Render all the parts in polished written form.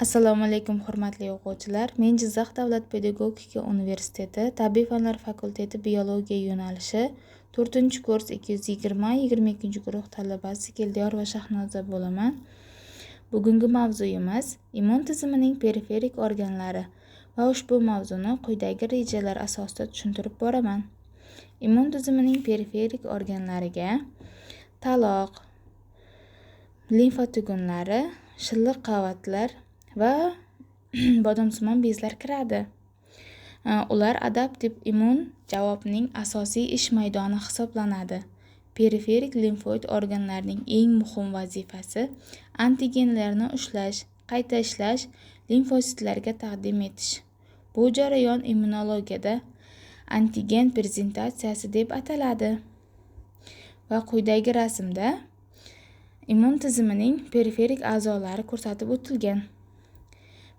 Assalomu alaykum hurmatli o'quvchilar. Men Jizzax davlat pedagogika universiteti tabiiy fanlar fakulteti biologiya yo'nalishi 4-kurs 220-22 guruh talabasi Keldiyor va Shahnoza bo'laman. Bugungi mavzuyimiz immun tizimining periferik organlari va ushbu mavzuni quyidagi rejalar asosida tushuntirib boraman. Immun tizimining periferik organlariga taloq, limfa tugunlari, shilliq qavatlar va bodomsimon bezlar kiradi. Ular adaptiv immun javobning asosiy ish maydoni hisoblanadi. Periferik limfoid organlarning eng muhim vazifasi antigenlarni ushlash, qayta ishlash, limfositlarga taqdim etish. Bu jarayon immunologiyada antigen prezentatsiyasi deb ataladi. Va quyidagi rasmda immun tizimining periferik a'zolari ko'rsatib o'tilgan.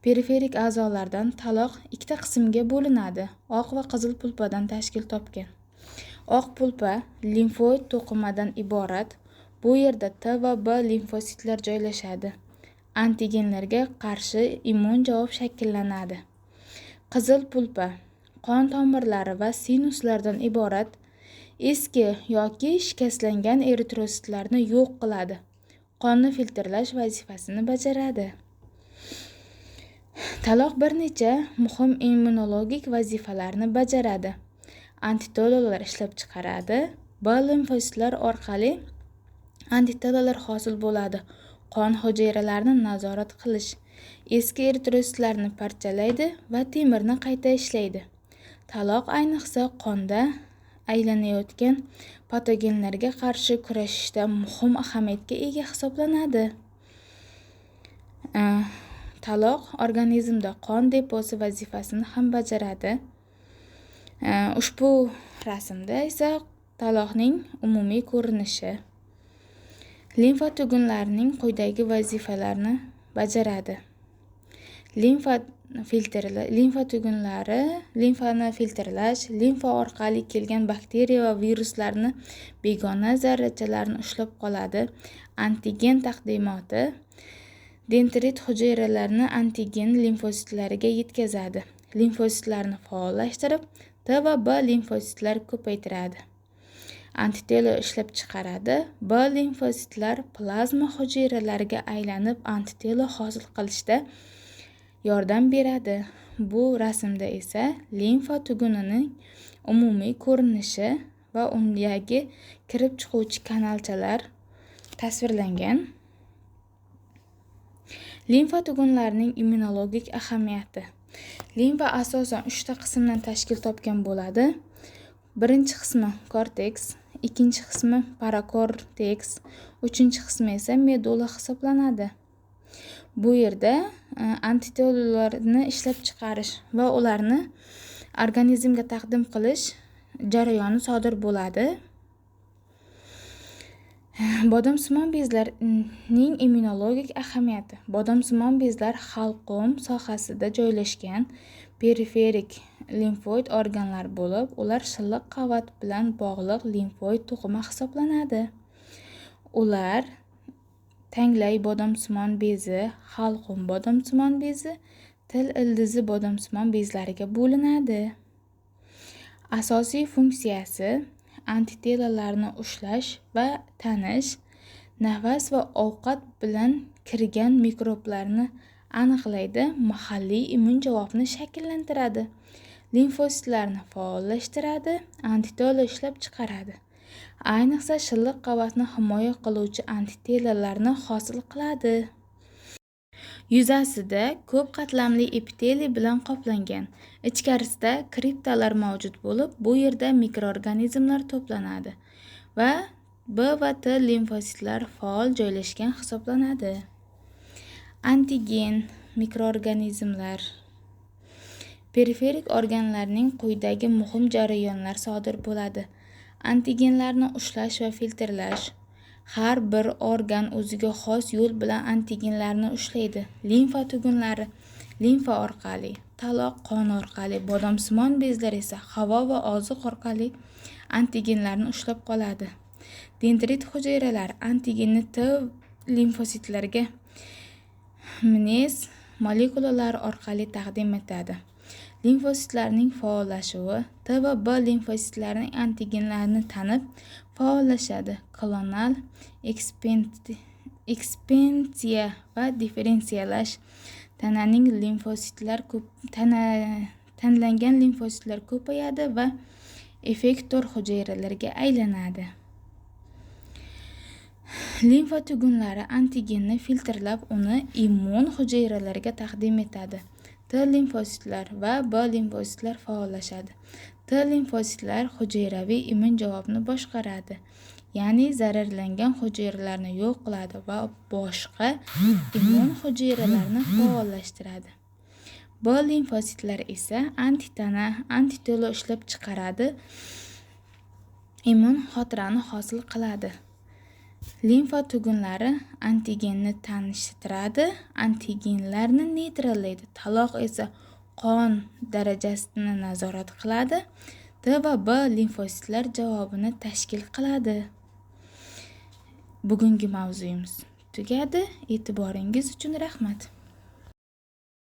Periferik a'zolardan taloq ikkita qismga bo'linadi. Oq va qizil pulpadan tashkil topgan. Oq pulpa limfoid to'qimadan iborat. Bu yerda T va B limfositlar joylashadi. Antigenlarga qarshi immun javob shakllanadi. Qizil pulpa qon tomirlari va sinuslardan iborat. Eski yoki shikastlangan eritrositlarni yo'q qiladi. Qonni filtrlash vazifasini bajaradi. Taloq bir necha muhim immunologik vazifalarni bajaradi. Antitanalar ishlab chiqaradi. B limfositlar orqali antitanalar hosil bo'ladi. Qon hujayralarini nazorat qilish, eski eritrositlarni parchalaydi va temirni qayta ishlaydi. Taloq ayniqsa qonda aylanayotgan patogenlarga qarshi kurashishda muhim ahamiyatga ega hisoblanadi. Taloq organizmda qon deposi vazifasini ham bajaradi. Ushbu rasmda esa taloqning umumiy ko'rinishi. Limfa tugunlarining quyidagi vazifalarni bajaradi. Limfa tugunlari limfani filtrlash, limfa orqali kelgan bakteriya va viruslarni begona zarrachalarni ushlab qoladi. Antigen taqdimoti dendrit hujayralarini antigen limfositlariga yetkazadi. Limfositlarni faollashtirib, T va B limfositlar ko'paytiradi. Antitelo ishlab chiqaradi. B limfositlar plazma hujayralariga aylanib antitelo hosil qilishda yordam beradi. Bu rasmda esa limfa tugunining umumiy ko'rinishi va undagi kirib chiquvchi kanalchalar tasvirlangan. Limfa tugunlarining immunologik ahamiyati. Limfa asosan 3 ta qismdan tashkil topgan bo'ladi. Birinchi qismi korteks, ikkinchi qismi parakorteks, uchinchi qismi esa medulla hisoblanadi. Bu yerda antitelolarni ishlab chiqarish va ularni organizmga taqdim qilish jarayoni sodir bo'ladi. Bodomsimon bezlarning immunologik ahamiyati. Bodomsimon bezlar halqum sohasida joylashgan periferik limfoid organlar bo'lib, ular shilliq qavat bilan bog'liq limfoid to'qima hisoblanadi. Ular tanglay bodomsimon bezi, halqum bodomsimon bezi, til ildizi bodomsimon bezlariga bo'linadi. Asosiy funksiyasi antitelolarni ushlash va tanish, nafas va ovqat bilan kirgan mikroblarni aniqlaydi, mahalliy immun javobni shakllantiradi, limfositlarni faollashtiradi, antitelo ishlab chiqaradi. Ayniqsa shilliq qavatni himoya qiluvchi antitelolarni hosil qiladi. Yuzasida ko'p qatlamli epiteliy bilan qoplangan. Ichkarisida kriptalar mavjud bo'lib, bu yerda mikroorganizmlar to'planadi va B va T limfositlar faol joylashgan hisoblanadi. Antigen mikroorganizmlar. Periferik organlarning quyidagi muhim jarayonlar sodir bo'ladi. Antigenlarni ushlash va filtrlash. Har bir organ o'ziga xos yo'l bilan antigenlarni ushlaydi. Limfa tugunlari limfa orqali, taloq qon orqali, bodomsimon bezlar esa havo va oziq orqali antigenlarni ushlab qoladi. Dendrit hujayralar antigenni T limfositlarga minez molekulalari orqali taqdim etadi. Limfositlarning faollashuvi T va B limfositlarning antigenlarini tanib faollashadi. Klonal ekspansiya va differentsiyalash tanlangan limfositlar ko'payadi va effektor hujayralarga aylanadi. Limfa tugunlari antigenni filtrlab, uni immun hujayralarga taqdim etadi. T limfositlar va B limfositlar faollashadi. T limfositlar hujayraviy immun javobni boshqaradi, ya'ni zararlangan hujayralarni yo'q qiladi va boshqa immun hujayralarni faollashtiradi. B limfositlar esa antitana, antitelo ishlab chiqaradi, immun xotirani hosil qiladi. Limfa tugunlari antigenni tanishtiradi, antigenlarni neytrallaydi. Taloq esa qon darajasini nazorat qiladi. T va B limfositlar javobini tashkil qiladi. Bugungi mavzuyimiz tugadi. E'tiboringiz uchun rahmat.